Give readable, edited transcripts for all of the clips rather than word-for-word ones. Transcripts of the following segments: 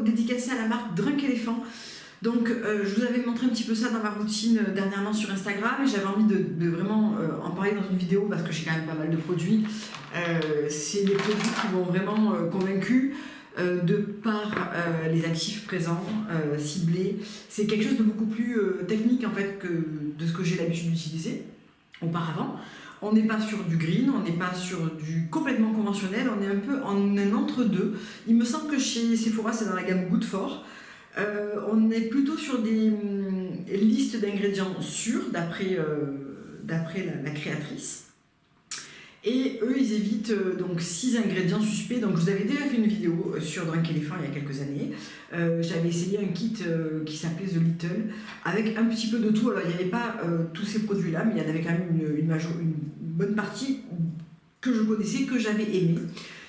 dédicacé à la marque Drunk Elephant. Donc je vous avais montré un petit peu ça dans ma routine dernièrement sur Instagram et j'avais envie de vraiment en parler dans une vidéo parce que j'ai quand même pas mal de produits. C'est des produits qui m'ont vraiment convaincu de par les actifs présents, ciblés. C'est quelque chose de beaucoup plus technique en fait que de ce que j'ai l'habitude d'utiliser auparavant. On n'est pas sur du green, on n'est pas sur du complètement conventionnel, on est un peu en un entre-deux. Il me semble que chez Sephora c'est dans la gamme Good For. On est plutôt sur des listes d'ingrédients sûrs d'après la créatrice. Et eux, ils évitent donc 6 ingrédients suspects. Donc, je vous avais déjà fait une vidéo sur Drunk Elephant il y a quelques années. J'avais essayé un kit qui s'appelait The Little avec un petit peu de tout. Alors, il n'y avait pas tous ces produits-là, mais il y en avait quand même une bonne partie que je connaissais, que j'avais aimé.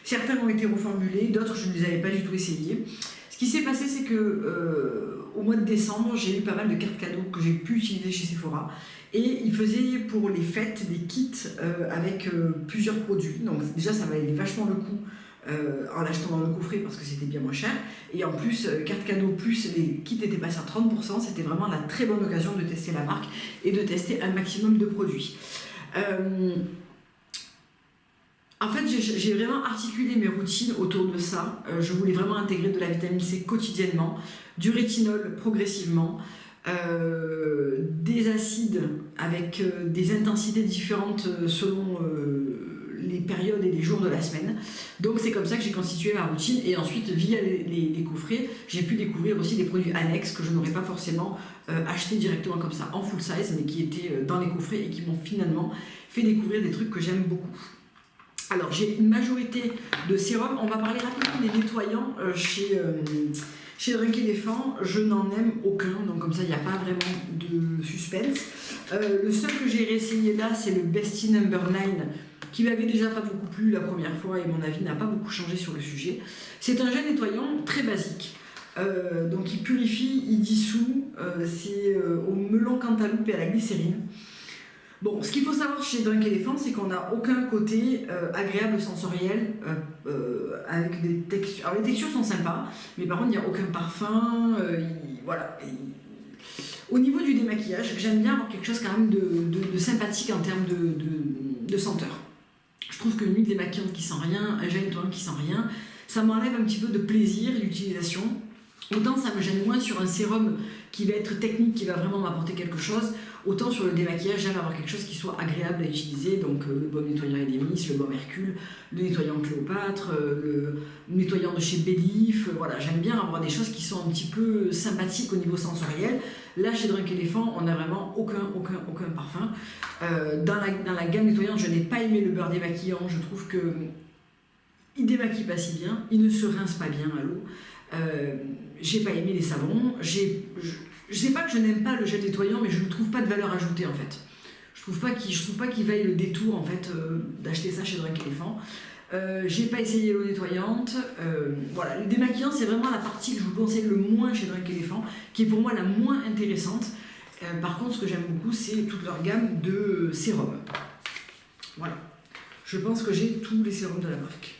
Certains ont été reformulés, d'autres je ne les avais pas du tout essayés. Ce qui s'est passé, c'est que au mois de décembre, j'ai eu pas mal de cartes cadeaux que j'ai pu utiliser chez Sephora. Et ils faisaient pour les fêtes des kits avec plusieurs produits. Donc déjà, ça valait vachement le coup en l'achetant dans le coffret parce que c'était bien moins cher. Et en plus, carte cadeau plus les kits étaient passés à 30%. C'était vraiment la très bonne occasion de tester la marque et de tester un maximum de produits. En fait, j'ai vraiment articulé mes routines autour de ça. Je voulais vraiment intégrer de la vitamine C quotidiennement, du rétinol progressivement, des acides avec des intensités différentes selon les périodes et les jours de la semaine. Donc c'est comme ça que j'ai constitué ma routine et ensuite via les coffrets, j'ai pu découvrir aussi des produits annexes que je n'aurais pas forcément achetés directement comme ça en full size mais qui étaient dans les coffrets et qui m'ont finalement fait découvrir des trucs que j'aime beaucoup. Alors j'ai une majorité de sérums. On va parler rapidement des nettoyants chez Drunk Elephant. Je n'en aime aucun, donc comme ça il n'y a pas vraiment de suspense. Le seul que j'ai réessayé là, c'est le Bestie No. 9 qui m'avait déjà pas beaucoup plu la première fois et mon avis n'a pas beaucoup changé sur le sujet. C'est un gel nettoyant très basique. Donc il purifie, il dissout, c'est au melon cantaloupe et à la glycérine. Bon, ce qu'il faut savoir chez Drunk Elephant, c'est qu'on n'a aucun côté agréable sensoriel avec des textures. Alors les textures sont sympas, mais par contre il n'y a aucun parfum. Voilà. Au niveau du démaquillage, j'aime bien avoir quelque chose quand même de sympathique en termes de senteur. Je trouve qu'une huile démaquillante qui sent rien, un gel nettoyant qui sent rien, ça m'enlève un petit peu de plaisir d'utilisation. Autant ça me gêne moins sur un sérum qui va être technique, qui va vraiment m'apporter quelque chose, autant sur le démaquillage, j'aime avoir quelque chose qui soit agréable à utiliser, donc le baume nettoyant Edemis, le baume Hercule, le nettoyant Cléopâtre, le nettoyant de chez Bellif, voilà, j'aime bien avoir des choses qui sont un petit peu sympathiques au niveau sensoriel. Là, chez Drunk Elephant, on n'a vraiment aucun parfum. Dans la gamme nettoyante, je n'ai pas aimé le beurre démaquillant, je trouve que il démaquille pas si bien, il ne se rince pas bien à l'eau. J'ai pas aimé les savons. Je sais pas que je n'aime pas le gel nettoyant, mais je ne trouve pas de valeur ajoutée en fait. Je trouve pas qu'il vaille le détour en fait d'acheter ça chez Drunk Elephant. J'ai pas essayé l'eau nettoyante. Voilà, le démaquillant c'est vraiment la partie que je vous conseille le moins chez Drunk Elephant, qui est pour moi la moins intéressante. Par contre, ce que j'aime beaucoup, c'est toute leur gamme de sérums. Voilà. Je pense que j'ai tous les sérums de la marque.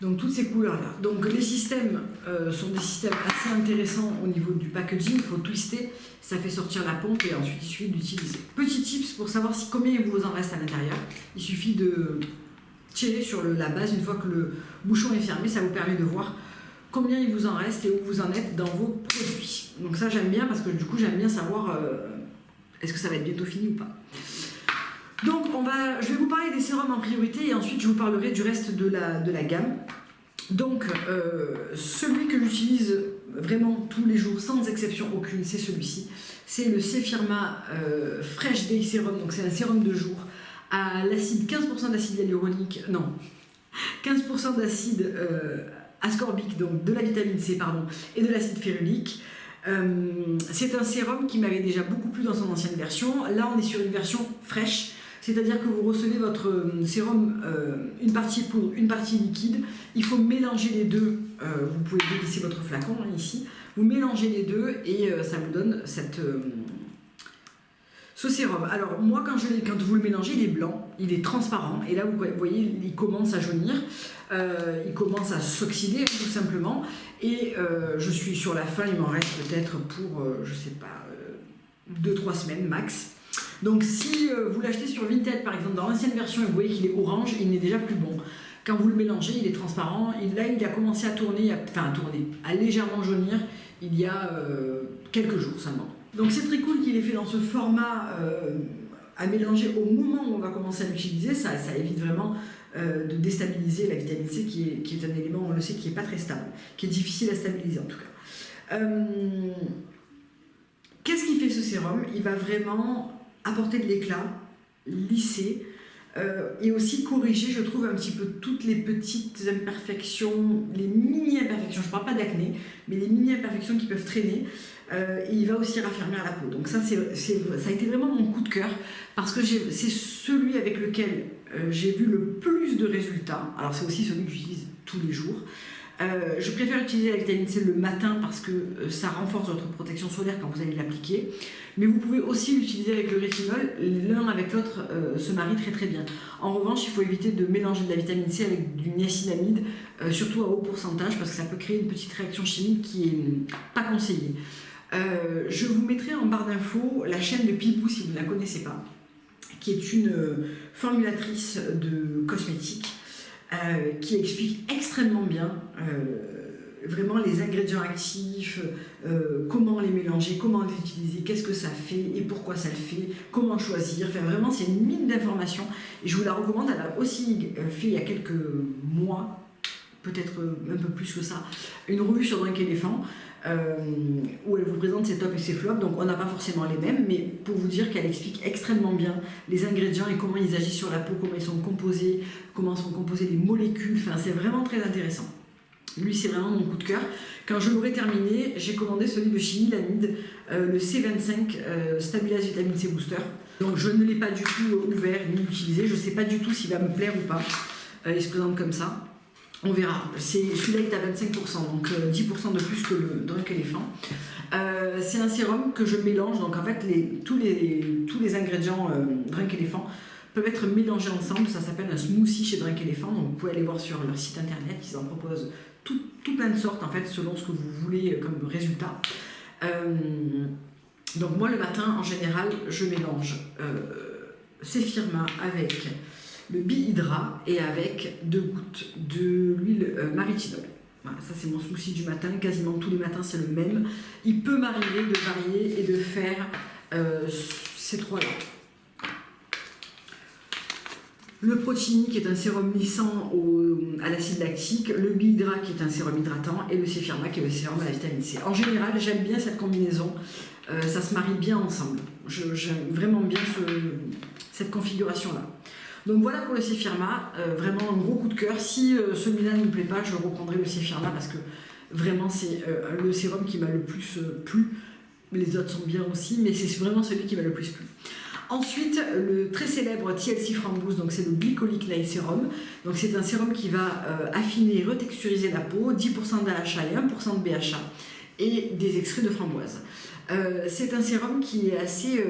Donc toutes ces couleurs-là. Donc les systèmes sont des systèmes assez intéressants au niveau du packaging. Il faut twister, ça fait sortir la pompe et ensuite il suffit d'utiliser. Petit tips pour savoir combien il vous en reste à l'intérieur. Il suffit de tirer sur la base une fois que le bouchon est fermé. Ça vous permet de voir combien il vous en reste et où vous en êtes dans vos produits. Donc ça j'aime bien parce que du coup j'aime bien savoir est-ce que ça va être bientôt fini ou pas. Donc je vais vous parler des sérums en priorité et ensuite je vous parlerai du reste de la gamme. Donc celui que j'utilise vraiment tous les jours sans exception aucune, c'est celui-ci. C'est le Sefirma Fresh Day Serum, donc c'est un sérum de jour à l'acide, 15% d'acide hyaluronique, non, 15% d'acide ascorbique, donc de la vitamine C pardon, et de l'acide férulique. C'est un sérum qui m'avait déjà beaucoup plu dans son ancienne version. Là on est sur une version fraîche. C'est-à-dire que vous recevez votre sérum, une partie poudre, une partie liquide. Il faut mélanger les deux. Vous pouvez dévisser votre flacon hein, ici. Vous mélangez les deux et ça vous donne Ce sérum, alors moi quand vous le mélangez, il est blanc, il est transparent, et là vous voyez, il commence à jaunir, il commence à s'oxyder tout simplement, et je suis sur la fin, il m'en reste peut-être pour, je sais pas, 2-3 semaines max. Donc si vous l'achetez sur Vinted par exemple, dans l'ancienne version, et vous voyez qu'il est orange, il n'est déjà plus bon. Quand vous le mélangez, il est transparent, et là il a commencé à tourner, à légèrement jaunir, il y a quelques jours seulement. Donc c'est très cool qu'il ait fait dans ce format à mélanger au moment où on va commencer à l'utiliser, ça évite vraiment de déstabiliser la vitamine C qui est un élément, on le sait, qui n'est pas très stable, qui est difficile à stabiliser en tout cas. Qu'est-ce qui fait ce sérum? Il va vraiment apporter de l'éclat, lisser, et aussi corriger, je trouve, un petit peu toutes les petites imperfections, les mini-imperfections, je ne parle pas d'acné, mais les mini-imperfections qui peuvent traîner, et il va aussi raffermir la peau. Donc ça a été vraiment mon coup de cœur, parce que c'est celui avec lequel j'ai vu le plus de résultats. Alors c'est aussi celui que j'utilise tous les jours. Je préfère utiliser la vitamine C le matin parce que ça renforce votre protection solaire quand vous allez l'appliquer, mais vous pouvez aussi l'utiliser avec le rétinol, l'un avec l'autre se marient très très bien. En revanche, il faut éviter de mélanger de la vitamine C avec du niacinamide, surtout à haut pourcentage, parce que ça peut créer une petite réaction chimique qui n'est pas conseillée. Je vous mettrai en barre d'infos la chaîne de Pipou si vous ne la connaissez pas, qui est une formulatrice de cosmétiques, qui explique extrêmement bien vraiment les ingrédients actifs, comment les mélanger, comment les utiliser, qu'est-ce que ça fait et pourquoi ça le fait, comment choisir. Enfin, vraiment, c'est une mine d'informations et je vous la recommande. Elle a aussi fait il y a quelques mois, peut-être un peu plus que ça, une revue sur Drunk Elephant, où elle vous présente ses tops et ses flops. Donc on n'a pas forcément les mêmes, mais pour vous dire qu'elle explique extrêmement bien les ingrédients et comment ils agissent sur la peau, comment ils sont composés, comment sont composées les molécules. Enfin, c'est vraiment très intéressant. Lui, c'est vraiment mon coup de cœur. Quand je l'aurai terminé, j'ai commandé celui de chez Ilamide, le C25 Stabilize Vitamine C Booster. Donc je ne l'ai pas du tout ouvert ni utilisé. Je ne sais pas du tout s'il va me plaire ou pas. Il se présente comme ça. On verra. Celui-là est à 25%, donc 10% de plus que le Drunk Elephant. C'est un sérum que je mélange. Donc en fait, tous les ingrédients Drunk Elephant peuvent être mélangés ensemble. Ça s'appelle un smoothie chez Drunk Elephant. Donc vous pouvez aller voir sur leur site internet. Ils en proposent tout plein de sortes en fait, selon ce que vous voulez comme résultat. Donc moi le matin en général je mélange Cefirma avec le Bihydra et avec 2 gouttes de l'huile maritidol. Voilà, ça c'est mon smoothie du matin, quasiment tous les matins c'est le même. Il peut m'arriver de varier et de faire ces 3-là. Le Protini qui est un sérum lissant à l'acide lactique, le Bihydra qui est un sérum hydratant et le Cefirma qui est le sérum à la vitamine C. En général, j'aime bien cette combinaison, ça se marie bien ensemble. J'aime vraiment bien cette configuration-là. Donc voilà pour le Cefirma, vraiment un gros coup de cœur. Si celui-là ne me plaît pas, je reprendrai le Cefirma parce que vraiment c'est le sérum qui m'a le plus plu. Les autres sont bien aussi, mais c'est vraiment celui qui m'a le plus plu. Ensuite, le très célèbre TLC Frambouse, donc c'est le Glycolic Night Serum. Donc c'est un sérum qui va affiner, retexturiser la peau, 10% d'AHA et 1% de BHA et des extraits de framboise. C'est un sérum qui est assez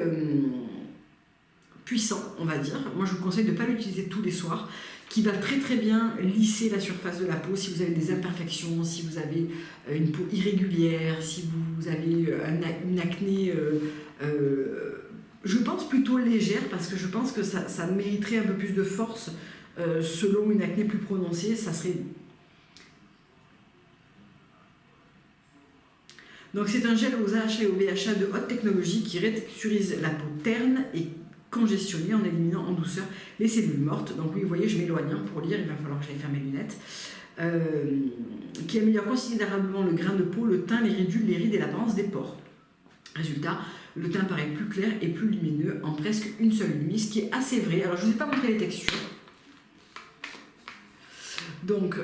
puissant, on va dire. Moi, je vous conseille de ne pas l'utiliser tous les soirs, qui va très très bien lisser la surface de la peau si vous avez des imperfections, si vous avez une peau irrégulière, si vous avez une acné... je pense plutôt légère parce que je pense que ça mériterait un peu plus de force selon une acné plus prononcée. Ça serait... Donc c'est un gel aux AHA et au BHA de haute technologie qui retexturise la peau terne et congestionnée en éliminant en douceur les cellules mortes. Donc oui, vous voyez, je m'éloigne pour lire, il va falloir que j'aille faire mes lunettes. Qui améliore considérablement le grain de peau, le teint, les ridules, les rides et l'apparence des pores. Résultat, le teint paraît plus clair et plus lumineux en presque une seule nuit, ce qui est assez vrai. Alors, je ne vous ai pas montré les textures. Donc,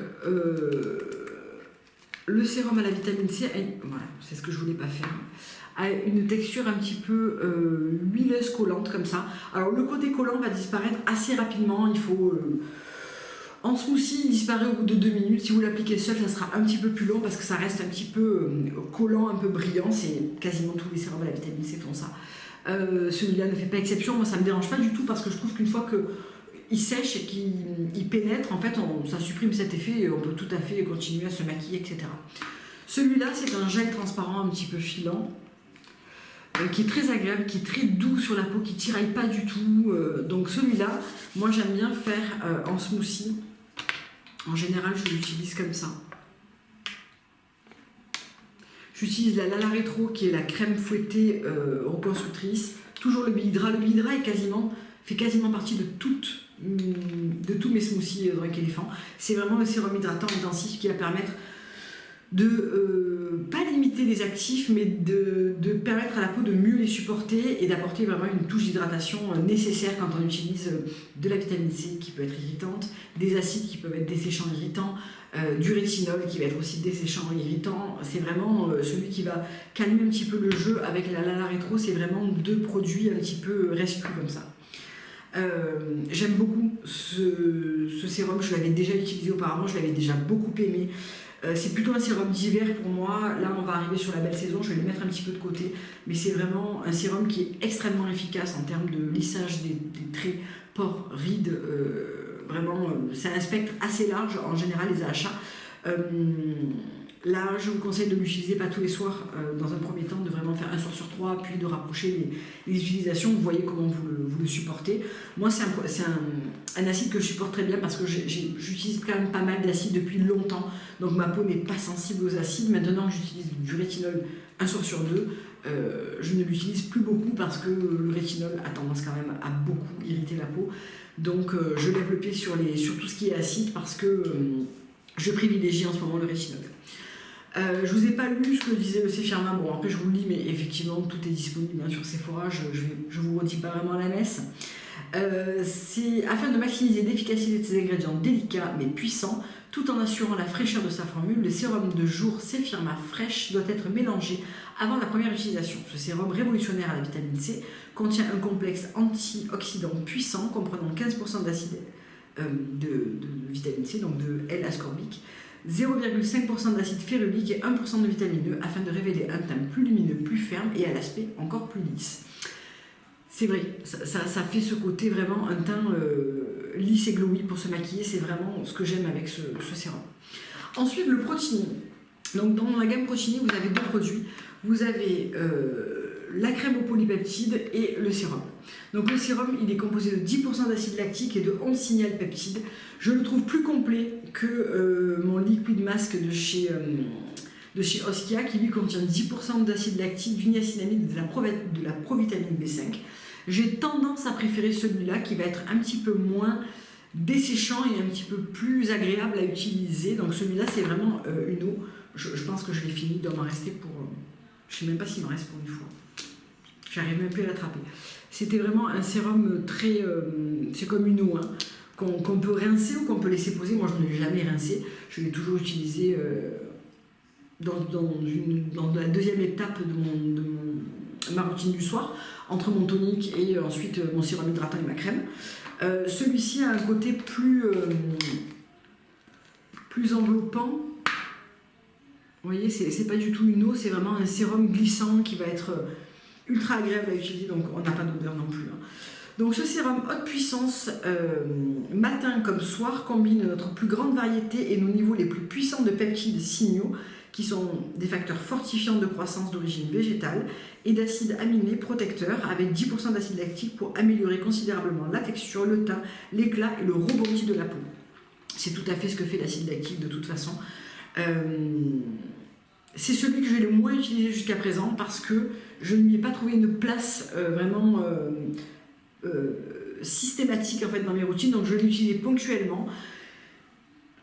le sérum à la vitamine C, voilà, c'est ce que je ne voulais pas faire, a une texture un petit peu huileuse collante comme ça. Alors, le côté collant va disparaître assez rapidement. Il faut... En smoothie, il disparaît au bout de 2 minutes. Si vous l'appliquez seul, ça sera un petit peu plus long parce que ça reste un petit peu collant, un peu brillant. C'est quasiment tous les sérums à la vitamine C font ça. Celui-là ne fait pas exception. Moi, ça ne me dérange pas du tout parce que je trouve qu'une fois qu'il sèche et qu'il pénètre, en fait, ça supprime cet effet et on peut tout à fait continuer à se maquiller, etc. Celui-là, c'est un gel transparent un petit peu filant, qui est très agréable, qui est très doux sur la peau, qui tiraille pas du tout. Donc celui-là, moi j'aime bien faire en smoothie. En général, je l'utilise comme ça. J'utilise la Lala Retro, qui est la crème fouettée reconstructrice. Toujours le Bihydra. Le Bihydra fait quasiment partie de tous mes smoothies Drunk Elephant. C'est vraiment le sérum hydratant intensif qui va permettre de pas limiter les actifs, mais de permettre à la peau de mieux les supporter et d'apporter vraiment une touche d'hydratation nécessaire quand on utilise de la vitamine C qui peut être irritante, des acides qui peuvent être desséchants irritants, du rétinol qui va être aussi desséchant irritant. C'est vraiment celui qui va calmer un petit peu le jeu. Avec la Lala Retro, c'est vraiment 2 produits un petit peu rescue comme ça. J'aime beaucoup ce sérum, je l'avais déjà utilisé auparavant, je l'avais déjà beaucoup aimé. C'est plutôt un sérum d'hiver pour moi. Là, on va arriver sur la belle saison, je vais le mettre un petit peu de côté. Mais c'est vraiment un sérum qui est extrêmement efficace en termes de lissage des traits, pores, rides. Vraiment, c'est un spectre assez large, en général, les achats. Là, je vous conseille de l'utiliser pas tous les soirs, dans un premier temps, de vraiment faire un soir sur 3, puis de rapprocher les utilisations. Vous voyez comment vous le supportez. Moi, c'est un acide que je supporte très bien parce que j'utilise quand même pas mal d'acides depuis longtemps. Donc ma peau n'est pas sensible aux acides. Maintenant que j'utilise du rétinol un soir sur 2, je ne l'utilise plus beaucoup parce que le rétinol a tendance quand même à beaucoup irriter la peau. Donc je lève le pied sur tout ce qui est acide parce que je privilégie en ce moment le rétinol. Je vous ai pas lu ce que disait le Sephiroth. Bon, après je vous le lis, mais effectivement tout est disponible sur Sephora. Je vous redis pas vraiment la messe. C'est afin de maximiser l'efficacité de ces ingrédients délicats mais puissants, tout en assurant la fraîcheur de sa formule. Le sérum de jour Sephirma Fresh doit être mélangé avant la première utilisation. Ce sérum révolutionnaire à la vitamine C contient un complexe antioxydant puissant comprenant 15% d'acide de vitamine C, donc de L-ascorbique, 0,5% d'acide férulique et 1% de vitamine E afin de révéler un teint plus lumineux, plus ferme et à l'aspect encore plus lisse. C'est vrai, ça fait ce côté vraiment un teint lisse et glowy pour se maquiller. C'est vraiment ce que j'aime avec ce sérum. Ensuite, le Protini. Donc dans la gamme Protini, vous avez 2 produits. Vous avez la crème aux polypeptides et le sérum. Donc le sérum, il est composé de 10% d'acide lactique et de 11 signalpeptides. Je le trouve plus complet que mon liquid mask de chez Oskia, qui lui contient 10% d'acide lactique, du niacinamide et de la provitamine B5. J'ai tendance à préférer celui-là qui va être un petit peu moins desséchant et un petit peu plus agréable à utiliser. Donc celui-là, c'est vraiment une eau. Je pense que je l'ai fini, il doit m'en rester pour... je ne sais même pas s'il m'en reste pour une fois. J'arrive même plus à l'attraper. C'était vraiment un sérum très... c'est comme une eau, hein, qu'on peut rincer ou qu'on peut laisser poser. Moi, je ne l'ai jamais rincé. Je l'ai toujours utilisé dans la deuxième étape de ma routine du soir, entre mon tonique et ensuite mon sérum hydratant et ma crème. Celui-ci a un côté plus enveloppant. Vous voyez, c'est pas du tout une eau, c'est vraiment un sérum glissant qui va être ultra agréable à utiliser, donc on n'a pas d'odeur non plus. Donc ce sérum haute puissance, matin comme soir, combine notre plus grande variété et nos niveaux les plus puissants de peptides signaux, qui sont des facteurs fortifiants de croissance d'origine végétale, et d'acides aminés protecteurs avec 10% d'acide lactique pour améliorer considérablement la texture, le teint, l'éclat et le rebondi de la peau. C'est tout à fait ce que fait l'acide lactique de toute façon. C'est celui que j'ai le moins utilisé jusqu'à présent parce que je ne lui ai pas trouvé une place vraiment systématique en fait, dans mes routines, donc je l'ai utilisé ponctuellement.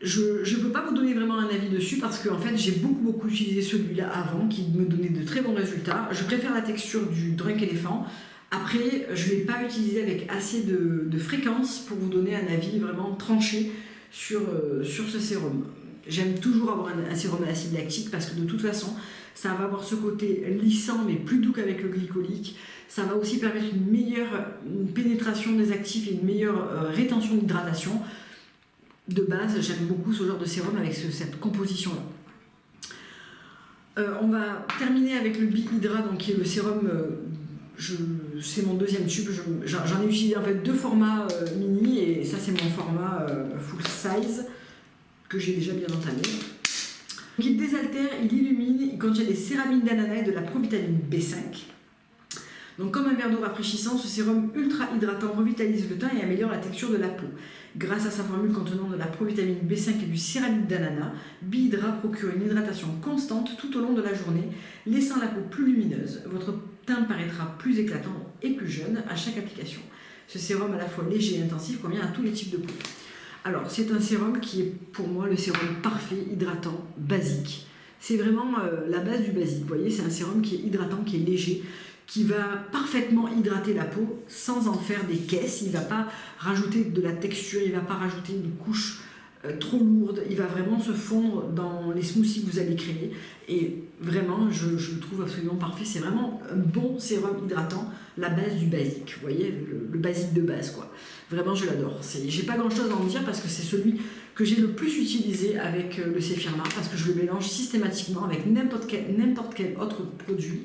Je ne peux pas vous donner vraiment un avis dessus parce que en fait, j'ai beaucoup utilisé celui-là avant qui me donnait de très bons résultats. Je préfère la texture du Drunk Elephant. Après, je ne l'ai pas utilisé avec assez de fréquence pour vous donner un avis vraiment tranché sur ce sérum. J'aime toujours avoir un sérum à l'acide lactique parce que de toute façon, ça va avoir ce côté lissant mais plus doux qu'avec le glycolique. Ça va aussi permettre une meilleure pénétration des actifs et une meilleure rétention d'hydratation. De base, j'aime beaucoup ce genre de sérum avec cette composition-là. On va terminer avec le Bihydra, donc qui est le sérum c'est mon deuxième tube. J'en ai utilisé en fait 2 formats mini et ça c'est mon format full size que j'ai déjà bien entamé. Donc, il désaltère, il illumine, il contient des céramides d'ananas et de la provitamine B5. Donc comme un verre d'eau rafraîchissant, ce sérum ultra hydratant revitalise le teint et améliore la texture de la peau. Grâce à sa formule contenant de la provitamine B5 et du céramide d'ananas, Bihydra procure une hydratation constante tout au long de la journée, laissant la peau plus lumineuse. Votre teint paraîtra plus éclatant et plus jeune à chaque application. Ce sérum à la fois léger et intensif convient à tous les types de peau. Alors, c'est un sérum qui est pour moi le sérum parfait, hydratant, basique. C'est vraiment la base du basique. Vous voyez, c'est un sérum qui est hydratant, qui est léger, qui va parfaitement hydrater la peau sans en faire des caisses. Il ne va pas rajouter de la texture, il ne va pas rajouter une couche trop lourde. Il va vraiment se fondre dans les smoothies que vous allez créer. Et vraiment, je le trouve absolument parfait. C'est vraiment un bon sérum hydratant, la base du basique. Vous voyez, le basique de base, quoi. Vraiment, je l'adore. J'ai pas grand-chose à en dire parce que c'est celui que j'ai le plus utilisé avec le Séphirma parce que je le mélange systématiquement avec n'importe quel autre produit.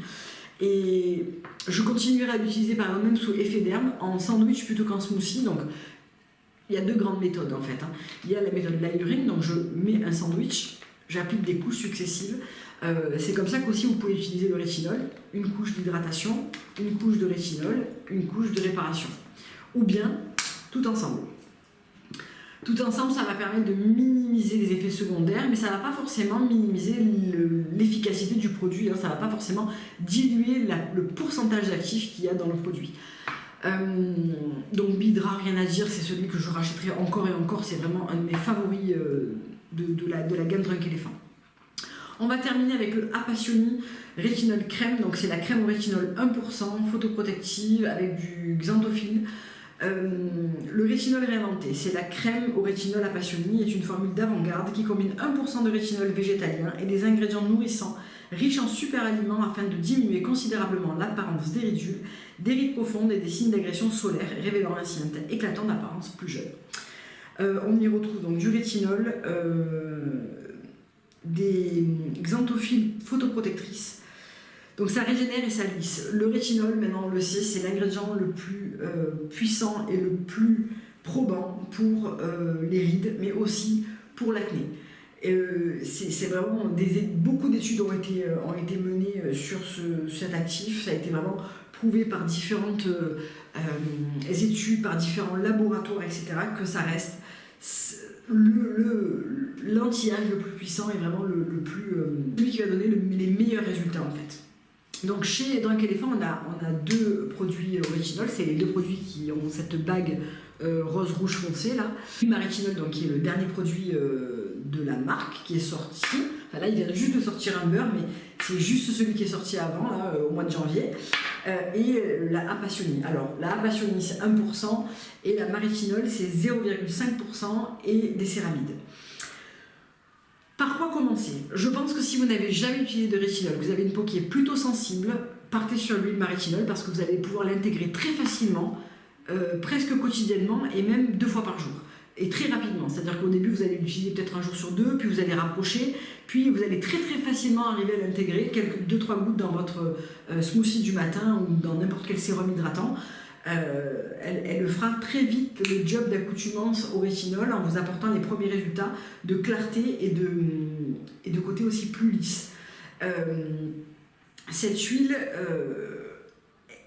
Et je continuerai à l'utiliser par exemple même sous effet d'herbe en sandwich plutôt qu'en smoothie. Donc il y a 2 grandes méthodes en fait. Il y a la méthode layering, donc je mets un sandwich, j'applique des couches successives. C'est comme ça qu'aussi vous pouvez utiliser le rétinol, une couche d'hydratation, une couche de rétinol, une couche de réparation. Ou bien tout ensemble. Tout ensemble, ça va permettre de minimiser les effets secondaires, mais ça ne va pas forcément minimiser l'efficacité du produit, hein. Ça ne va pas forcément diluer le pourcentage d'actifs qu'il y a dans le produit. Donc Bihydra, rien à dire, c'est celui que je rachèterai encore et encore, c'est vraiment un de mes favoris de la gamme Drunk Elephant. On va terminer avec le Appassioni Rétinol Crème, donc c'est la crème au rétinol 1%, photoprotective avec du xanthophylle. Le rétinol réinventé, c'est la crème au rétinol Appassioni, est une formule d'avant-garde qui combine 1% de rétinol végétalien et des ingrédients nourrissants riches en super-aliments afin de diminuer considérablement l'apparence des rides profondes et des signes d'agression solaire, révélant ainsi un teint éclatant d'apparence plus jeune. On y retrouve donc du rétinol, des xanthophiles photoprotectrices. Donc ça régénère et ça lisse. Le rétinol, maintenant on le sait, c'est l'ingrédient le plus puissant et le plus probant pour les rides, mais aussi pour l'acné. C'est vraiment beaucoup d'études ont été menées sur cet actif. Ça a été vraiment prouvé par différentes études, par différents laboratoires, etc., que ça reste l'anti-âge le plus puissant et vraiment celui qui va donner les meilleurs résultats en fait. Donc chez Drunk Elephant, on a 2 produits au rétinol, c'est les 2 produits qui ont cette bague rose rouge foncé là. Rétinol, donc qui est le dernier produit de la marque qui est sorti. Enfin, là, il vient juste de sortir un beurre, mais c'est juste celui qui est sorti avant, là, au mois de janvier. Et la Appassioni. Alors, la Appassioni, c'est 1%, et la Rétinol, c'est 0,5% et des céramides. Par quoi commencer? Je pense que si vous n'avez jamais utilisé de rétinol, vous avez une peau qui est plutôt sensible, partez sur l'huile Rétinol parce que vous allez pouvoir l'intégrer très facilement, presque quotidiennement et même 2 fois par jour. Et très rapidement, c'est-à-dire qu'au début vous allez l'utiliser peut-être un jour sur 2, puis vous allez rapprocher, puis vous allez très facilement arriver à l'intégrer, 2-3 gouttes dans votre smoothie du matin ou dans n'importe quel sérum hydratant. Elle fera très vite le job d'accoutumance au rétinol en vous apportant les premiers résultats de clarté et de côté aussi plus lisse. Cette huile,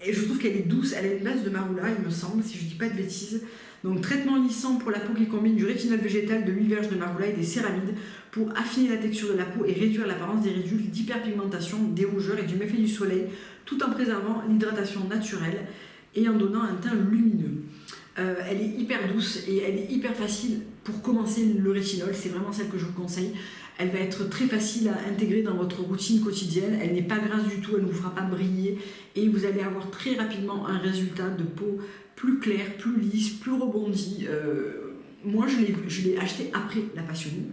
je trouve qu'elle est douce, elle a une base de marula, il me semble, si je ne dis pas de bêtises. Donc traitement lissant pour la peau qui combine du rétinol végétal, de l'huile vierge de marula et des céramides pour affiner la texture de la peau et réduire l'apparence des ridules, d'hyperpigmentation, des rougeurs et du méfait du soleil, tout en préservant l'hydratation naturelle et en donnant un teint lumineux. Elle est hyper douce et elle est hyper facile pour commencer le rétinol, c'est vraiment celle que je vous conseille. Elle va être très facile à intégrer dans votre routine quotidienne, elle n'est pas grasse du tout, elle ne vous fera pas briller et vous allez avoir très rapidement un résultat de peau plus clair, plus lisse, plus rebondi. Moi je l'ai acheté après l'Appassioni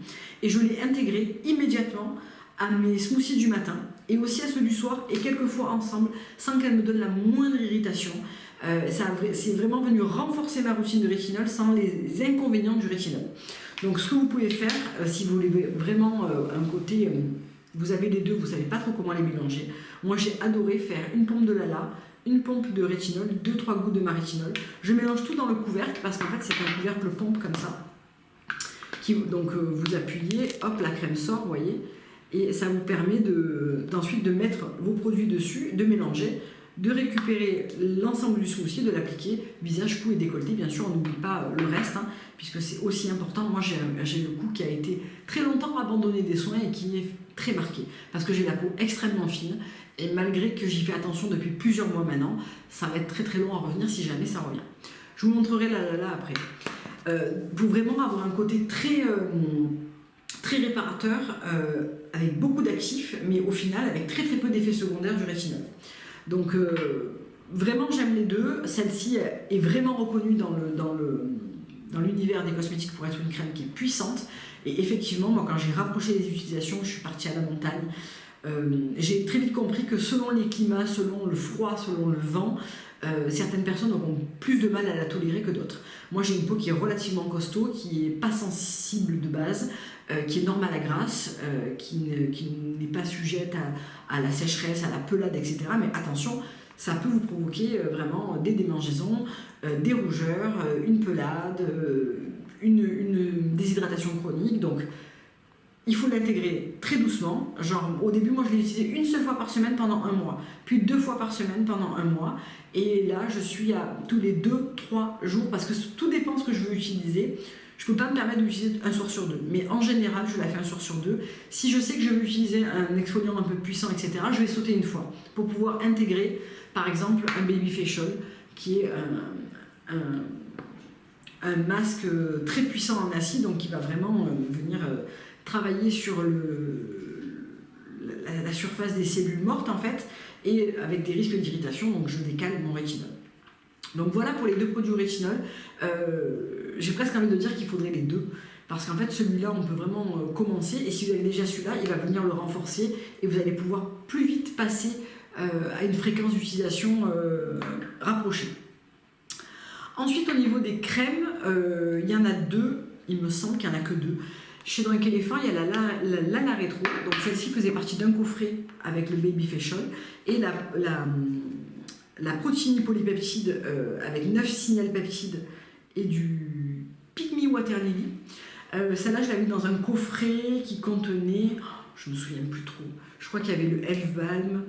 et je l'ai intégré immédiatement à mes smoothies du matin et aussi à ceux du soir et quelquefois ensemble sans qu'elle me donne la moindre irritation. C'est vraiment venu renforcer ma routine de rétinol sans les inconvénients du rétinol. Donc ce que vous pouvez faire, si vous voulez vraiment un côté, vous avez les deux, vous ne savez pas trop comment les mélanger. Moi j'ai adoré faire une pompe de Lala, une pompe de rétinol, 2-3 gouttes de ma rétinol. Je mélange tout dans le couvercle parce qu'en fait c'est un couvercle pompe comme ça. Donc vous appuyez, hop, la crème sort, vous voyez, et ça vous permet ensuite de mettre vos produits dessus, de mélanger, de récupérer l'ensemble du smoothie, de l'appliquer, visage, cou et décolleté. Bien sûr, on n'oublie pas le reste, hein, puisque c'est aussi important. Moi, j'ai le cou qui a été très longtemps abandonné des soins et qui est très marqué, parce que j'ai la peau extrêmement fine, et malgré que j'y fais attention depuis plusieurs mois maintenant, ça va être très très long à revenir si jamais ça revient. Je vous montrerai là après. Pour vraiment avoir un côté très réparateur, avec beaucoup d'actifs, mais au final avec très très peu d'effets secondaires du rétinol. Donc vraiment j'aime les deux. Celle-ci est vraiment reconnue dans l'univers des cosmétiques pour être une crème qui est puissante. Et effectivement, moi quand j'ai rapproché les utilisations, je suis partie à la montagne. J'ai très vite compris que selon les climats, selon le froid, selon le vent, certaines personnes auront plus de mal à la tolérer que d'autres. Moi j'ai une peau qui est relativement costaud, qui n'est pas sensible de base, qui est normale à grasse, qui n'est pas sujette à la sécheresse, à la pelade, etc. Mais attention, ça peut vous provoquer vraiment des démangeaisons, des rougeurs, une pelade, une déshydratation chronique. Donc il faut l'intégrer très doucement. Genre, au début, moi, je l'ai utilisé une seule fois par semaine pendant un mois, puis 2 fois par semaine pendant un mois. Et là, je suis à tous les 2-3 jours, parce que tout dépend de ce que je veux utiliser. Je ne peux pas me permettre d'utiliser un soir sur 2. Mais en général, je la fais un soir sur 2. Si je sais que je veux utiliser un exfoliant un peu puissant, etc., je vais sauter une fois pour pouvoir intégrer, par exemple, un Baby Facial, qui est un masque très puissant en acide, donc qui va vraiment venir travailler sur la surface des cellules mortes en fait, et avec des risques d'irritation, donc je décale mon rétinol. Donc voilà pour les 2 produits au rétinol. J'ai presque envie de dire qu'il faudrait les 2, parce qu'en fait celui-là on peut vraiment commencer, et si vous avez déjà celui-là, il va venir le renforcer, et vous allez pouvoir plus vite passer à une fréquence d'utilisation rapprochée. Ensuite, au niveau des crèmes, il y en a 2, il me semble qu'il n'y en a que 2. Chez Drunk Elephant, il y a la Rétro, donc celle-ci faisait partie d'un coffret avec le Baby Facial, et la Protini Polypeptide avec 9 signalpeptides et du Pick Me Water Lily. Celle-là, je l'avais mis dans un coffret qui contenait, je me souviens plus trop, je crois qu'il y avait le Elf Balm,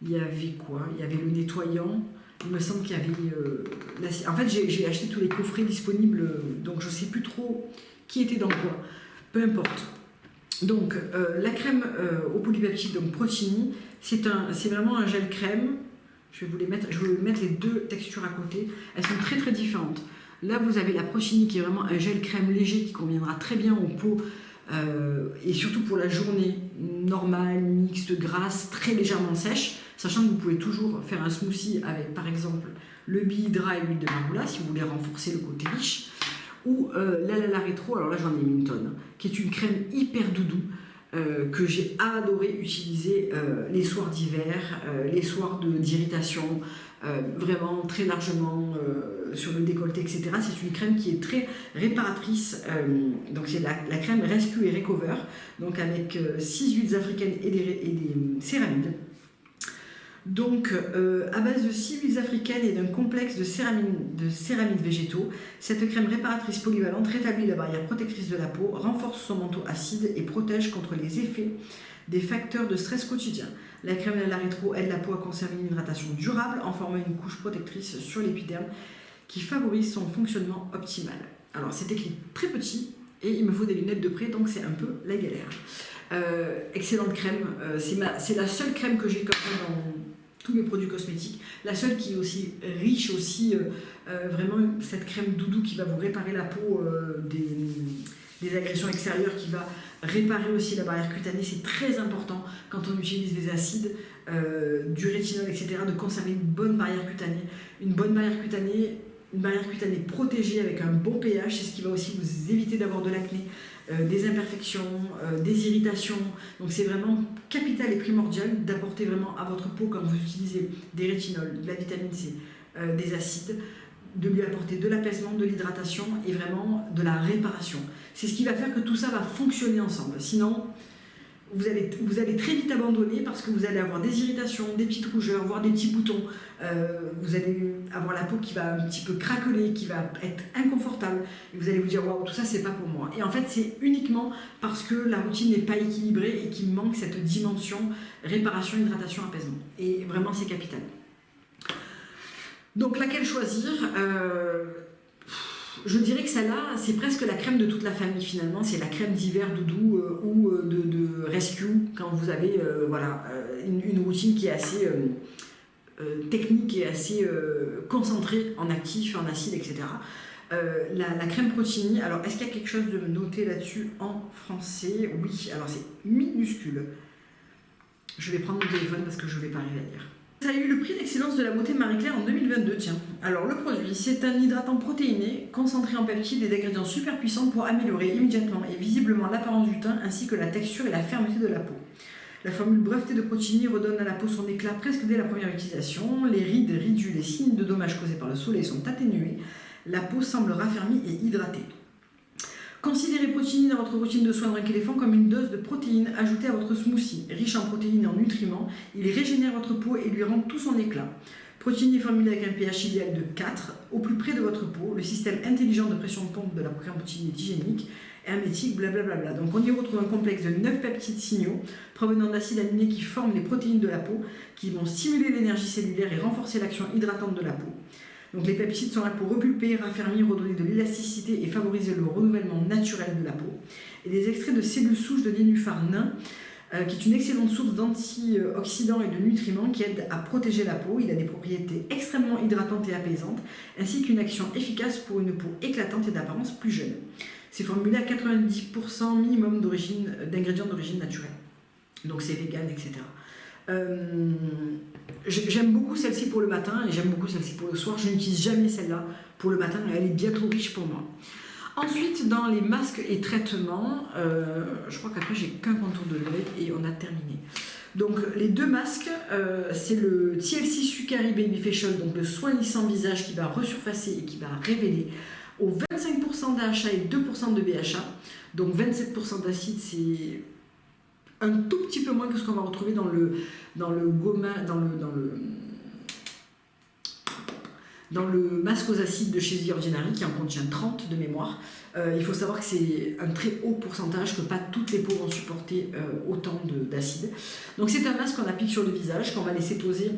il y avait quoi? Il y avait le nettoyant. Il me semble qu'il y avait... En fait, j'ai acheté tous les coffrets disponibles, donc je ne sais plus trop qui était dans quoi. Peu importe. Donc, la crème au polypeptide, donc Protini, c'est vraiment un gel crème. Je vais vous mettre les 2 textures à côté. Elles sont très très différentes. Là, vous avez la Protini qui est vraiment un gel crème léger qui conviendra très bien aux peaux, et surtout pour la journée normale, mixte, grasse, très légèrement sèche. Sachant que vous pouvez toujours faire un smoothie avec, par exemple, le Bihydra et l'huile de marula, si vous voulez renforcer le côté riche. Ou la Rétro, alors là j'en ai mis une tonne, qui est une crème hyper doudou, que j'ai adoré utiliser les soirs d'hiver, les soirs d'irritation, vraiment très largement sur le décolleté, etc. C'est une crème qui est très réparatrice, donc c'est la crème Rescue et Recover, donc avec 6 huiles africaines et des céramides. Donc, à base de 6 huiles africaines et d'un complexe de céramides végétaux, cette crème réparatrice polyvalente rétablit la barrière protectrice de la peau, renforce son manteau acide et protège contre les effets des facteurs de stress quotidien. La crème de la Rétro aide la peau à conserver une hydratation durable en formant une couche protectrice sur l'épiderme qui favorise son fonctionnement optimal. Alors, c'est écrit très petit et il me faut des lunettes de près, donc c'est un peu la galère. Excellente crème, c'est la seule crème que j'ai comme ça dans tous mes produits cosmétiques, la seule qui est aussi riche, vraiment cette crème doudou qui va vous réparer la peau des agressions extérieures, qui va réparer aussi la barrière cutanée. C'est très important quand on utilise des acides, du rétinol, etc., de conserver une bonne barrière cutanée. Une barrière cutanée protégée avec un bon pH, c'est ce qui va aussi vous éviter d'avoir de l'acné, des imperfections, des irritations. Donc c'est vraiment capital et primordial d'apporter vraiment à votre peau, quand vous utilisez des rétinols, de la vitamine C, des acides, de lui apporter de l'apaisement, de l'hydratation et vraiment de la réparation. C'est ce qui va faire que tout ça va fonctionner ensemble. Sinon, vous allez très vite abandonner parce que vous allez avoir des irritations, des petites rougeurs, voire des petits boutons. Vous allez avoir la peau qui va un petit peu craqueler, qui va être inconfortable. Et vous allez vous dire, waouh, tout ça, c'est pas pour moi. Et en fait, c'est uniquement parce que la routine n'est pas équilibrée et qu'il manque cette dimension réparation, hydratation, apaisement. Et vraiment, c'est capital. Donc, laquelle choisir? Je dirais que celle-là, c'est presque la crème de toute la famille finalement. C'est la crème d'hiver doudou ou de rescue quand vous avez une routine qui est assez technique et assez concentrée en actifs, en acides, etc. La crème Protini, alors est-ce qu'il y a quelque chose de noté là-dessus en français? Oui, alors c'est minuscule. Je vais prendre mon téléphone parce que je ne vais pas arriver à lire. Ça a eu le prix d'excellence de la beauté Marie-Claire en 2022, tiens. Alors le produit, c'est un hydratant protéiné, concentré en peptides et d'ingrédients super puissants pour améliorer immédiatement et visiblement l'apparence du teint ainsi que la texture et la fermeté de la peau. La formule brevetée de Protini redonne à la peau son éclat presque dès la première utilisation. Les rides, ridules et signes de dommages causés par le soleil sont atténués. La peau semble raffermie et hydratée. Considérez Protini dans votre routine de soins de éléphant comme une dose de protéines ajoutée à votre smoothie. Riche en protéines et en nutriments, il régénère votre peau et lui rend tout son éclat. Protini est formulé avec un pH idéal de 4, au plus près de votre peau. Le système intelligent de pression de pompe de la crème Protini est hygiénique, hermétique, blablabla. Donc on y retrouve un complexe de 9 peptides signaux provenant d'acides aminés qui forment les protéines de la peau, qui vont stimuler l'énergie cellulaire et renforcer l'action hydratante de la peau. Donc les peptides sont là pour repulper, raffermir, redonner de l'élasticité et favoriser le renouvellement naturel de la peau. Et des extraits de cellules souches de nénuphar nain, qui est une excellente source d'antioxydants et de nutriments qui aident à protéger la peau. Il a des propriétés extrêmement hydratantes et apaisantes, ainsi qu'une action efficace pour une peau éclatante et d'apparence plus jeune. C'est formulé à 90% minimum d'ingrédients d'origine naturelle. Donc c'est vegan, etc. J'aime beaucoup celle-ci pour le matin et j'aime beaucoup celle-ci pour le soir. Je n'utilise jamais celle-là pour le matin, elle est bien trop riche pour moi. Ensuite, dans les masques et traitements, je crois qu'après j'ai qu'un contour de l'œil et on a terminé. Donc les deux masques, c'est le TLC Sukari Baby Facial, donc le soin lissant visage qui va resurfacer et qui va révéler au 25% d'AHA et 2% de BHA. Donc 27% d'acide, c'est un tout petit peu moins que ce qu'on va retrouver dans le masque aux acides de chez The Ordinary qui en contient 30 de mémoire. Il faut savoir que c'est un très haut pourcentage, que pas toutes les peaux vont supporter autant d'acide. Donc c'est un masque qu'on applique sur le visage, qu'on va laisser poser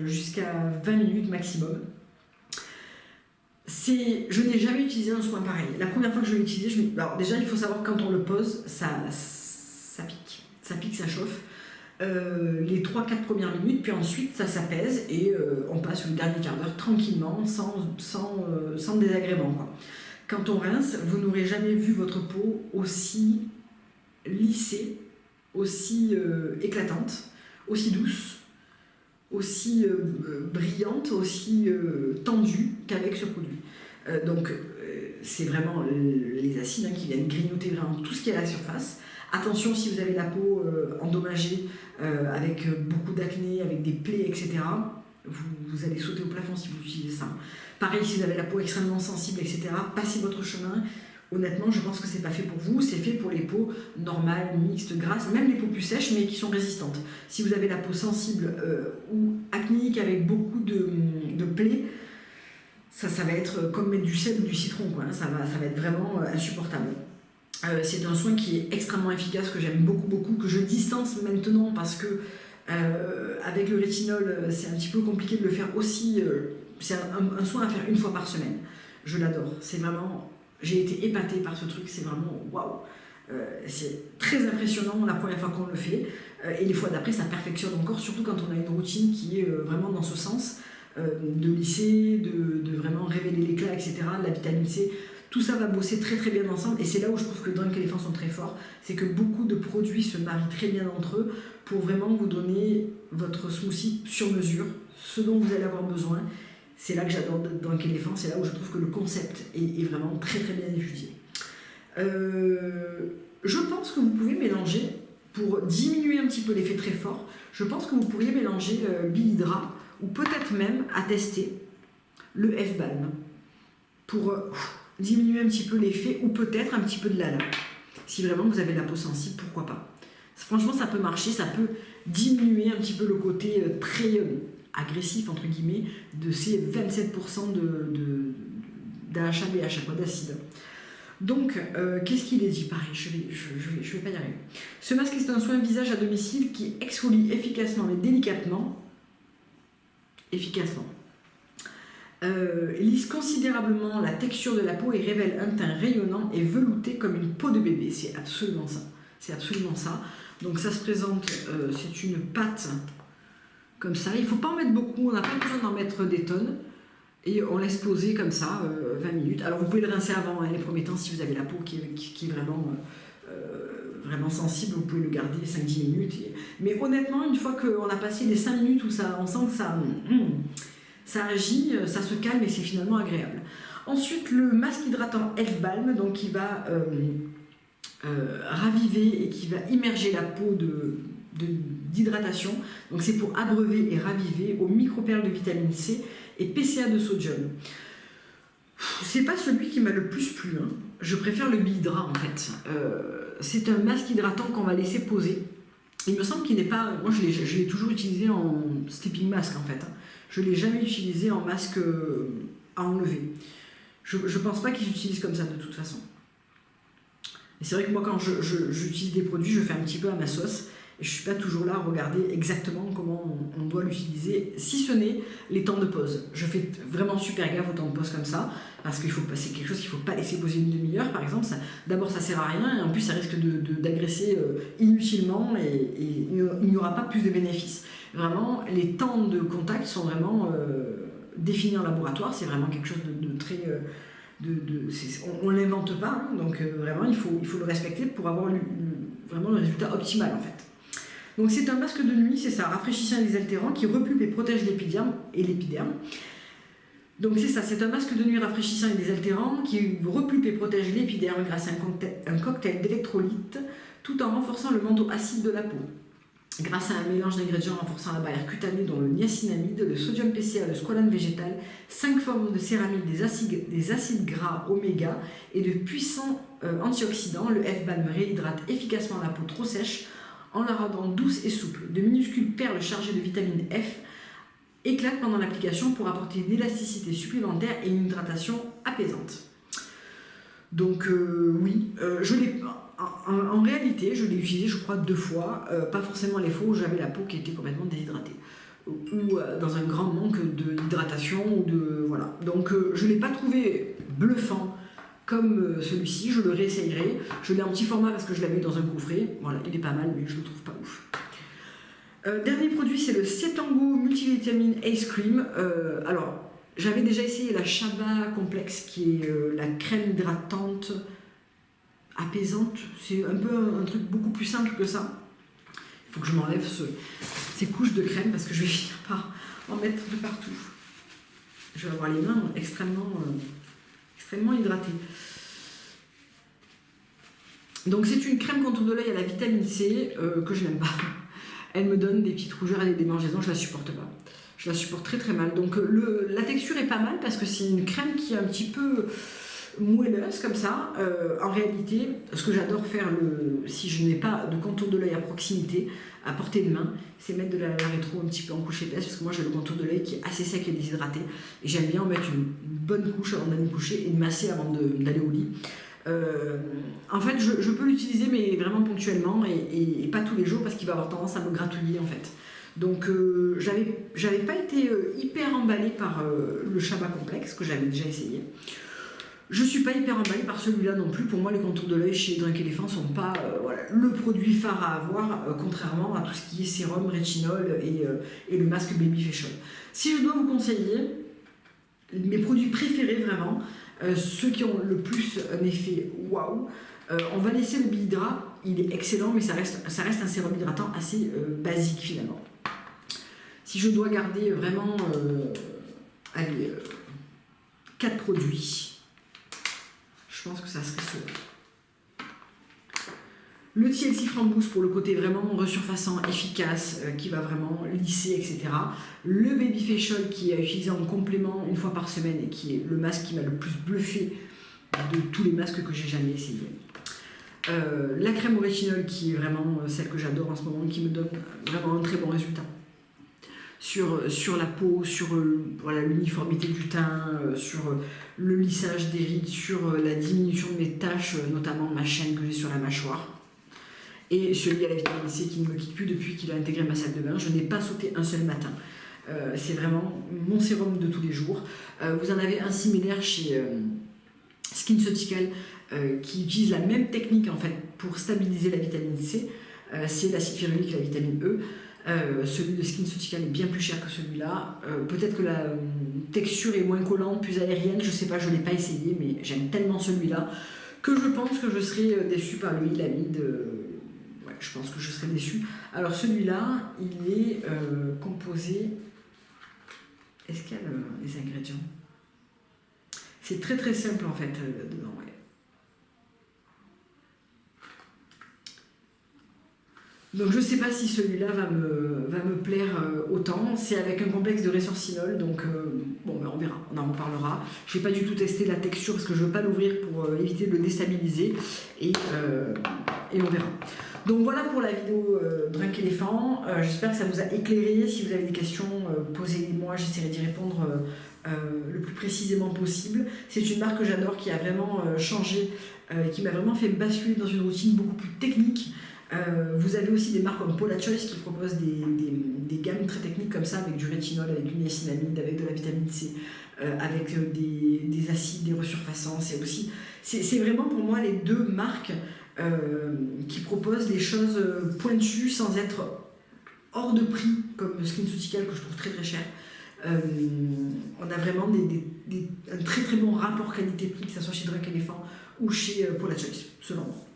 jusqu'à 20 minutes maximum. Je n'ai jamais utilisé un soin pareil. La première fois que je l'ai utilisé, alors déjà il faut savoir que quand on le pose, ça pique. Ça pique, ça chauffe. Les 3-4 premières minutes, puis ensuite ça s'apaise et on passe le dernier quart d'heure tranquillement, sans désagrément, quoi. Quand on rince, vous n'aurez jamais vu votre peau aussi lissée, aussi éclatante, aussi douce, aussi brillante, aussi tendue qu'avec ce produit. C'est vraiment les acides qui viennent grignoter vraiment tout ce qui est à la surface. Attention si vous avez la peau endommagée, avec beaucoup d'acné, avec des plaies, etc. Vous allez sauter au plafond si vous utilisez ça. Pareil, si vous avez la peau extrêmement sensible, etc., passez votre chemin. Honnêtement, je pense que c'est pas fait pour vous, c'est fait pour les peaux normales, mixtes, grasses, même les peaux plus sèches, mais qui sont résistantes. Si vous avez la peau sensible ou acnéique avec beaucoup de plaies, ça va être comme mettre du sel ou du citron, quoi. Ça va être vraiment insupportable. C'est un soin qui est extrêmement efficace, que j'aime beaucoup, que je distance maintenant parce que avec le rétinol, c'est un petit peu compliqué de le faire aussi. C'est un soin à faire une fois par semaine. Je l'adore. C'est vraiment... J'ai été épatée par ce truc, c'est vraiment waouh! C'est très impressionnant la première fois qu'on le fait, et les fois d'après ça perfectionne encore, surtout quand on a une routine qui est vraiment dans ce sens, de lisser, de vraiment révéler l'éclat, etc., la vitamine C. Tout ça va bosser très très bien ensemble, et c'est là où je trouve que Drunk Elephant sont très forts, c'est que beaucoup de produits se marient très bien entre eux pour vraiment vous donner votre smoothie sur mesure, ce dont vous allez avoir besoin. C'est là que j'adore Drunk Elephant, c'est là où je trouve que le concept est vraiment très très bien étudié. Je pense que vous pouvez mélanger, pour diminuer un petit peu l'effet très fort, je pense que vous pourriez mélanger Bilhydra, ou peut-être même, à tester, le F-Balm, pour diminuer un petit peu l'effet, ou peut-être un petit peu de l'ala. Si vraiment vous avez la peau sensible, pourquoi pas. franchement, ça peut marcher, ça peut diminuer un petit peu le côté très agressif, entre guillemets, de ces 27% d'AHA, BHA, d'acide. Donc, qu'est-ce qu'il est dit? Pareil, je vais pas y arriver. Ce masque est un soin visage à domicile qui exfolie efficacement mais délicatement. Lisse considérablement la texture de la peau et révèle un teint rayonnant et velouté comme une peau de bébé. C'est absolument ça. C'est absolument ça. Donc ça se présente, c'est une pâte comme ça. Il ne faut pas en mettre beaucoup, on n'a pas besoin d'en mettre des tonnes. Et on laisse poser comme ça 20 minutes. Alors vous pouvez le rincer avant, hein, les premiers temps, si vous avez la peau qui est vraiment sensible, vous pouvez le garder 5-10 minutes. Mais honnêtement, une fois qu'on a passé les 5 minutes où on sent que ça agit, ça se calme et c'est finalement agréable. Ensuite, le masque hydratant F-Balm, donc qui va raviver et qui va immerger la peau d'hydratation. Donc c'est pour abreuver et raviver aux microperles de vitamine C et PCA de sodium. C'est pas celui qui m'a le plus plu, hein. Je préfère le Bihydra en fait. C'est un masque hydratant qu'on va laisser poser. Il me semble qu'il n'est pas... Moi je l'ai toujours utilisé en sleeping mask en fait. Je ne l'ai jamais utilisé en masque à enlever. Je pense pas qu'ils utilisent comme ça de toute façon. Et c'est vrai que moi quand j'utilise des produits, je fais un petit peu à ma sauce. Et je ne suis pas toujours là à regarder exactement comment on doit l'utiliser, si ce n'est les temps de pause. Je fais vraiment super gaffe aux temps de pause comme ça, parce que c'est quelque chose qu'il ne faut pas laisser poser une demi-heure, par exemple. D'abord, ça ne sert à rien, et en plus, ça risque d'agresser inutilement, et il n'y aura pas plus de bénéfices. Vraiment, les temps de contact sont vraiment définis en laboratoire, c'est vraiment quelque chose de très... on ne l'invente pas, hein, donc vraiment, il faut le respecter pour avoir vraiment le résultat optimal, en fait. Donc c'est un masque de nuit, c'est ça, rafraîchissant et désaltérant, qui repulpe et protège l'épiderme. Donc c'est ça, c'est un masque de nuit rafraîchissant et désaltérant qui repulpe et protège l'épiderme grâce à un cocktail d'électrolytes, tout en renforçant le manteau acide de la peau. Grâce à un mélange d'ingrédients renforçant la barrière cutanée dont le niacinamide, le sodium PCA, le squalane végétal, 5 formes de céramique, des acides gras oméga et de puissants antioxydants, le F-Balm réhydrate efficacement la peau trop sèche en la rendant douce et souple. De minuscules perles chargées de vitamine F éclatent pendant l'application pour apporter une élasticité supplémentaire et une hydratation apaisante. Donc oui, en réalité, je l'ai utilisé je crois 2 fois, pas forcément les fois où j'avais la peau qui était complètement déshydratée ou dans un grand manque d'hydratation voilà. Donc je ne l'ai pas trouvé bluffant comme celui-ci, je le réessayerai. Je l'ai en petit format parce que je l'avais dans un coffret. Voilà, il est pas mal, mais je le trouve pas ouf. Dernier produit, c'est le Cetango Multivitamine Ace Cream. Alors, j'avais déjà essayé la Shaba Complex, qui est la crème hydratante apaisante. C'est un peu un truc beaucoup plus simple que ça. Il faut que je m'enlève ces couches de crème parce que je vais finir par en mettre de partout. Je vais avoir les mains extrêmement hydratée. Donc c'est une crème contour de l'œil à la vitamine C que je n'aime pas. Elle me donne des petites rougeurs et des démangeaisons, je la supporte pas. Je la supporte très très mal. Donc la texture est pas mal parce que c'est une crème qui est un petit peu moelleuse comme ça. En réalité, ce que j'adore faire si je n'ai pas de contour de l'œil à proximité, à portée de main, c'est mettre de la rétro un petit peu en couche épaisse parce que moi j'ai le contour de l'œil qui est assez sec et déshydraté et j'aime bien en mettre une bonne couche avant d'aller me coucher et de masser avant d'aller au lit. En fait, je peux l'utiliser mais vraiment ponctuellement et pas tous les jours parce qu'il va avoir tendance à me gratouiller en fait. Donc j'avais pas été hyper emballée par le Shaba Complex que j'avais déjà essayé. Je suis pas hyper emballée par celui-là non plus. Pour moi, les contours de l'œil chez Drunk Elephant sont pas le produit phare à avoir, contrairement à tout ce qui est sérum, rétinol et le masque Baby Facial. Si je dois vous conseiller mes produits préférés vraiment, ceux qui ont le plus un effet waouh, on va laisser le Bihydra. Il est excellent, mais ça reste un sérum hydratant assez basique finalement. Si je dois garder vraiment 4 produits, je pense que ça serait cela. Le TLC Framboos pour le côté vraiment resurfaçant, efficace, qui va vraiment lisser, etc. Le Baby Facial qui est utilisé en complément une fois par semaine et qui est le masque qui m'a le plus bluffé de tous les masques que j'ai jamais essayé. La crème au rétinol qui est vraiment celle que j'adore en ce moment, qui me donne vraiment un très bon résultat sur la peau, sur voilà, l'uniformité du teint, sur le lissage des rides, sur la diminution de mes taches, notamment ma chaîne que j'ai sur la mâchoire. Et celui à la vitamine C qui ne me quitte plus depuis qu'il a intégré ma salle de bain. Je n'ai pas sauté un seul matin. C'est vraiment mon sérum de tous les jours. Vous en avez un similaire chez SkinCeutical qui utilise la même technique en fait pour stabiliser la vitamine C. C'est l'acide férulique et la vitamine E. Celui de SkinCeutical est bien plus cher que celui-là. Peut-être que la texture est moins collante, plus aérienne, je sais pas, je ne l'ai pas essayé, mais j'aime tellement celui-là que je pense que je serai déçue par le Hylamide. Ouais, je pense que je serai déçue. Alors celui-là, il est composé... Est-ce qu'il y a les ingrédients? C'est très très simple en fait dedans, ouais. Donc je ne sais pas si celui-là va me plaire autant. C'est avec un complexe de résorcinol, donc bon, ben on verra, on en reparlera. Je n'ai pas du tout testé la texture parce que je ne veux pas l'ouvrir pour éviter de le déstabiliser et on verra. Donc voilà pour la vidéo Drunk Elephant. J'espère que ça vous a éclairé. Si vous avez des questions, posez-les-moi, j'essaierai d'y répondre le plus précisément possible. C'est une marque que j'adore qui a vraiment changé, qui m'a vraiment fait basculer dans une routine beaucoup plus technique. Vous avez aussi des marques comme Paula Choice qui proposent des gammes très techniques comme ça, avec du rétinol, avec du niacinamide, avec de la vitamine C, avec des acides, des resurfaçants. C'est vraiment pour moi les deux marques qui proposent des choses pointues sans être hors de prix, comme SkinCeutical que je trouve très très cher. On a vraiment un très très bon rapport qualité-prix, que ce soit chez Drunk Elephant ou chez Paula Choice, selon moi.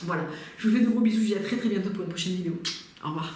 Voilà, je vous fais de gros bisous, je vous dis à très très bientôt pour une prochaine vidéo. Au revoir.